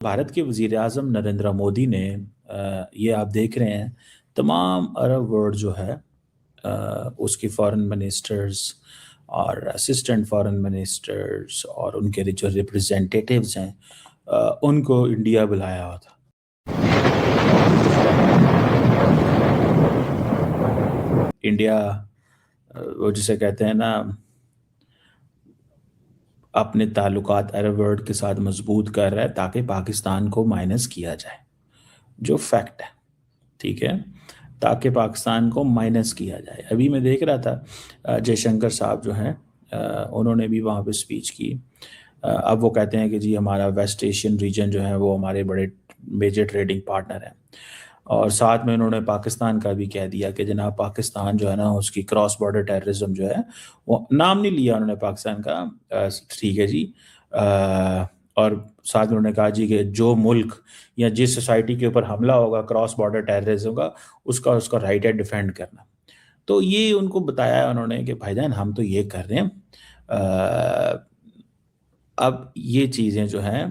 भारत के वज़ीर आज़म नरेंद्र मोदी ने ये आप देख रहे हैं तमाम अरब वर्ल्ड जो है उसकी फॉरेन मिनिस्टर्स और असिस्टेंट फॉरेन मिनिस्टर्स और उनके जो रिप्रेजेंटेटिव्स हैं उनको इंडिया बुलाया हुआ था। इंडिया वो जिसे कहते हैं ना अपने ताल्लुकात अरब वर्ल्ड के साथ मजबूत कर रहा है ताकि पाकिस्तान को माइनस किया जाए, जो फैक्ट है, ठीक है, ताकि पाकिस्तान को माइनस किया जाए। अभी मैं देख रहा था जयशंकर साहब जो हैं उन्होंने भी वहाँ पे स्पीच की। अब वो कहते हैं कि जी हमारा वेस्ट एशियन रीजन जो है वो हमारे बड़े मेजर ट्रेडिंग पार्टनर हैं, और साथ में उन्होंने पाकिस्तान का भी कह दिया कि जनाब पाकिस्तान जो है ना उसकी क्रॉस बॉर्डर टेररिज्म जो है, वो नाम नहीं लिया उन्होंने पाकिस्तान का, ठीक है जी, और साथ में उन्होंने कहा जी कि जो मुल्क या जिस सोसाइटी के ऊपर हमला होगा क्रॉस बॉर्डर टेररिज्म का, उसका उसका राइट है डिफेंड करना। तो ये उनको बताया उन्होंने कि भाईजान हम तो ये कर रहे हैं। अब ये चीज़ें जो हैं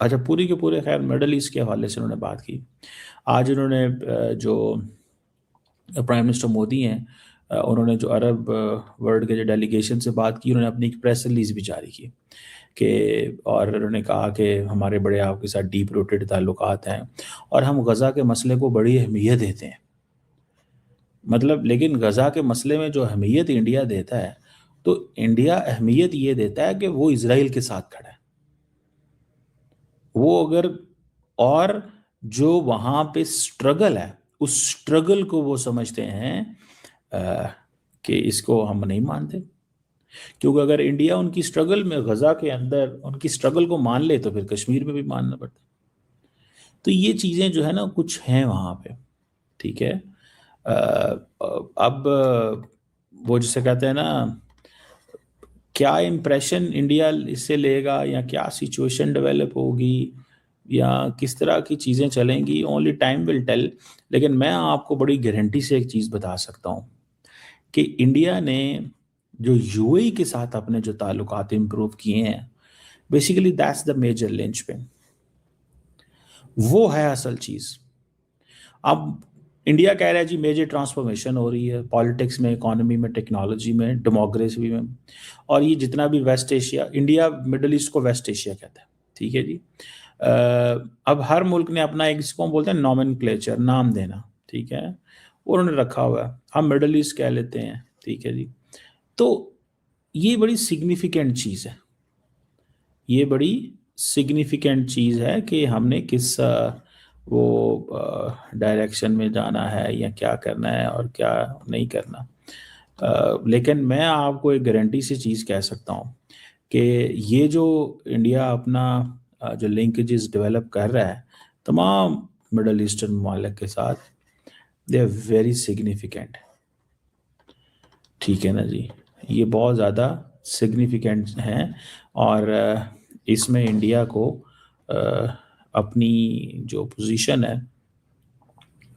अच्छा पूरी के पूरे खैर मिडल ईस्ट के हवाले से उन्होंने बात की। आज उन्होंने जो प्राइम मिनिस्टर मोदी हैं उन्होंने जो अरब वर्ल्ड के जो डेलीगेशन से बात की, उन्होंने अपनी एक प्रेस रिलीज भी जारी की कि और उन्होंने कहा कि हमारे बड़े आपके साथ डीप रूटेड ताल्लुकात हैं और हम गज़ा के मसले को बड़ी अहमियत देते हैं। मतलब लेकिन गज़ा के मसले में जो अहमियत इंडिया देता है, तो इंडिया अहमियत ये देता है कि वो इज़राइल के साथ खड़ा है। वो अगर और जो वहाँ पे स्ट्रगल है, उस स्ट्रगल को वो समझते हैं कि इसको हम नहीं मानते, क्योंकि अगर इंडिया उनकी स्ट्रगल में गज़ा के अंदर उनकी स्ट्रगल को मान ले तो फिर कश्मीर में भी मानना पड़ता। तो ये चीज़ें जो है ना कुछ हैं वहाँ पे, ठीक है। अब वो जिसे कहते हैं ना क्या इम्प्रेशन इंडिया इससे लेगा या क्या सिचुएशन डेवलप होगी या किस तरह की चीज़ें चलेंगी, ओनली टाइम विल टेल। लेकिन मैं आपको बड़ी गारंटी से एक चीज़ बता सकता हूँ कि इंडिया ने जो यूएई के साथ अपने जो ताल्लुकात इम्प्रूव किए हैं, basically that's the major linchpin, वो है असल चीज़। अब इंडिया कह रहा है जी मेजर ट्रांसफॉर्मेशन हो रही है पॉलिटिक्स में, इकोनॉमी में, टेक्नोलॉजी में, डेमोक्रेसी में, और ये जितना भी West Asia, India Middle East को वेस्ट एशिया कहता है, ठीक है जी। अब हर मुल्क ने अपना एक, जिसको हम बोलते हैं नॉमेनक्लेचर, नाम देना, ठीक है, उन्होंने रखा हुआ है, हम मिडल ईस्ट कह लेते हैं, ठीक है जी। तो ये बड़ी सिग्निफिकेंट चीज़ है, ये बड़ी सिग्निफिकेंट चीज़ है कि हमने किस वो डायरेक्शन में जाना है या क्या करना है और क्या नहीं करना। लेकिन मैं आपको एक गारंटी से चीज़ कह सकता हूँ कि ये जो इंडिया अपना जो लिंकेजेस डेवलप कर रहा है तमाम मिडल ईस्टर्न ममालिक के साथ, दे आर वेरी सिग्निफिकेंट, ठीक है ना जी, ये बहुत ज़्यादा सिग्निफिकेंट हैं। और इसमें इंडिया को अपनी जो पोजीशन है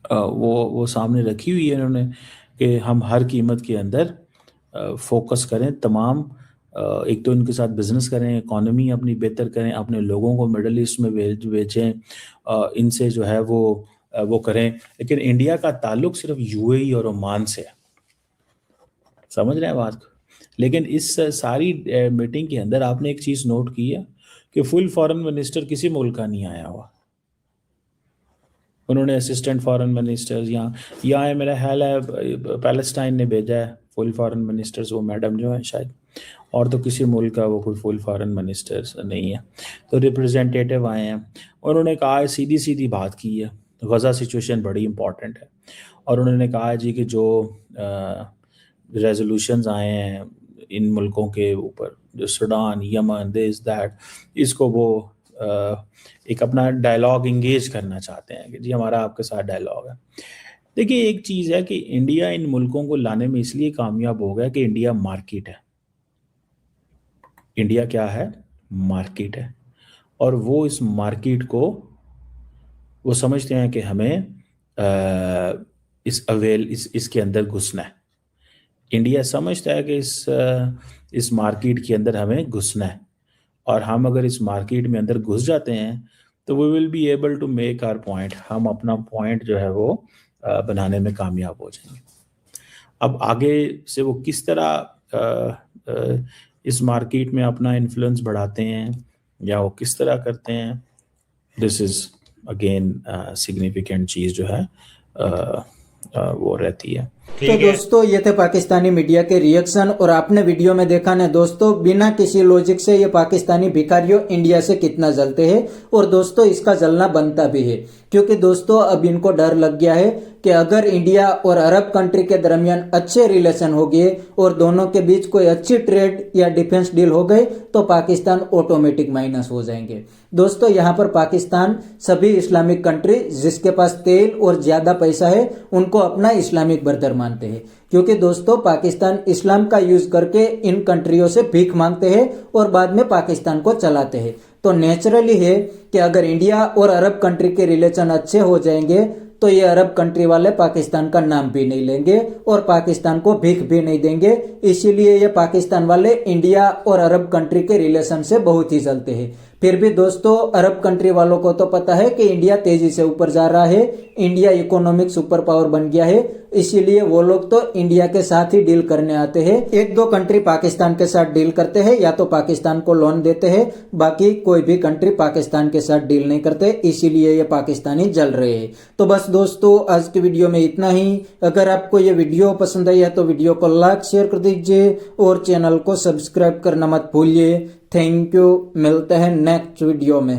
वो सामने रखी हुई है इन्होंने कि हम हर कीमत के अंदर फोकस करें तमाम, एक तो इनके साथ बिजनेस करें, इकोनॉमी अपनी बेहतर करें, अपने लोगों को मिडल ईस्ट में भेजें, इनसे जो है वो करें। लेकिन इंडिया का ताल्लुक सिर्फ यूएई और ओमान से है, समझ रहे हैं बात को। लेकिन इस सारी मीटिंग के अंदर आपने एक चीज़ नोट की है कि फुल फॉरेन मिनिस्टर किसी मुल्क का नहीं आया हुआ, उन्होंने असिस्टेंट फॉरेन मिनिस्टर्स यहाँ है, मेरा ख्याल है पैलेस्टाइन ने भेजा है फुल फॉरेन मिनिस्टर्स, वो मैडम जो है शायद, और तो किसी मुल्क का वो कोई फुल फॉरेन मिनिस्टर्स नहीं है। तो रिप्रेजेंटेटिव आए हैं, उन्होंने कहा है, सीधी सीधी बात की है, गज़ा सिचुएशन बड़ी इंपॉर्टेंट है, और उन्होंने कहा है जी कि जो रेजोल्यूशंस आए हैं इन मुल्कों के ऊपर, जो सूडान, यमन, दिस दैट, इसको वो एक अपना डायलॉग इंगेज करना चाहते हैं कि जी हमारा आपके साथ डायलॉग है। देखिए एक चीज़ है कि इंडिया इन मुल्कों को लाने में इसलिए कामयाब हो गया कि इंडिया मार्केट है। इंडिया क्या है? मार्केट है, और वो इस मार्केट को वो समझते हैं कि हमें इसके अंदर घुसना है। इंडिया समझता है कि इस मार्केट के अंदर हमें घुसना है, اور ہم اگر اس مارکیٹ میں اندر گھس جاتے ہیں تو we will be able to make our point, ہم اپنا پوائنٹ جو ہے وہ بنانے میں کامیاب ہو جائیں گے۔ اب آگے سے وہ کس طرح اس مارکیٹ میں اپنا انفلوئنس بڑھاتے ہیں یا وہ کس طرح کرتے ہیں، دس از اگین سگنیفیکنٹ چیز جو ہے وہ رہتی ہے۔ تو دوستو یہ تھے پاکستانی میڈیا کے ریئیکشن، اور آپ نے ویڈیو میں دیکھا نا دوستو، بنا کسی لوجک سے یہ پاکستانی بھکاریوں انڈیا سے کتنا جلتے ہیں، اور دوستو اس کا جلنا بنتا بھی ہے، کیونکہ دوستو اب ان کو ڈر لگ گیا ہے کہ اگر انڈیا اور عرب کنٹری کے درمیان اچھے ریلیشن ہو گئے اور دونوں کے بیچ کوئی اچھی ٹریڈ یا ڈیفنس ڈیل ہو گئی تو پاکستان آٹومیٹک مائنس ہو جائیں گے۔ دوستو یہاں پر پاکستان سبھی اسلامک کنٹری جس کے پاس تیل اور زیادہ پیسہ ہے ان کو اپنا اسلامک بردر مانتے ہیں، کیونکہ دوستو پاکستان اسلام کا یوز کر کے ان کنٹریوں سے بھیک مانگتے ہیں اور بعد میں پاکستان کو چلاتے ہیں۔ تو نیچرلی ہے کہ اگر انڈیا اور عرب کنٹری کے ریلیشن اچھے ہو جائیں گے تو یہ عرب کنٹری والے پاکستان کا نام بھی نہیں لیں گے اور پاکستان کو بھیک بھی نہیں دیں گے، اسی لیے یہ پاکستان والے انڈیا اور عرب کنٹری کے ریلیشن سے بہت ہی جلتے ہیں۔ پھر بھی دوستو عرب کنٹری والوں کو تو پتا ہے کہ انڈیا تیزی سے اوپر جا رہا ہے، انڈیا اکنامک سپر پاور بن گیا ہے، اسی لیے وہ لوگ تو انڈیا کے ساتھ ہی ڈیل کرنے آتے ہیں۔ ایک دو کنٹری پاکستان کے ساتھ ڈیل کرتے ہیں یا تو پاکستان کو لون دیتے ہیں، باقی کوئی بھی کنٹری پاکستان کے ساتھ ڈیل نہیں کرتے، اسی لیے یہ پاکستانی جل رہے ہیں۔ تو بس دوستو آج کی ویڈیو میں اتنا ہی۔ اگر آپ کو یہ ویڈیو پسند آئی ہے تو ویڈیو کو لائک شیئر کر دیجئے اور چینل کو سبسکرائب کرنا مت بھولیے۔ تھینک یو، ملتے ہیں نیکسٹ ویڈیو میں۔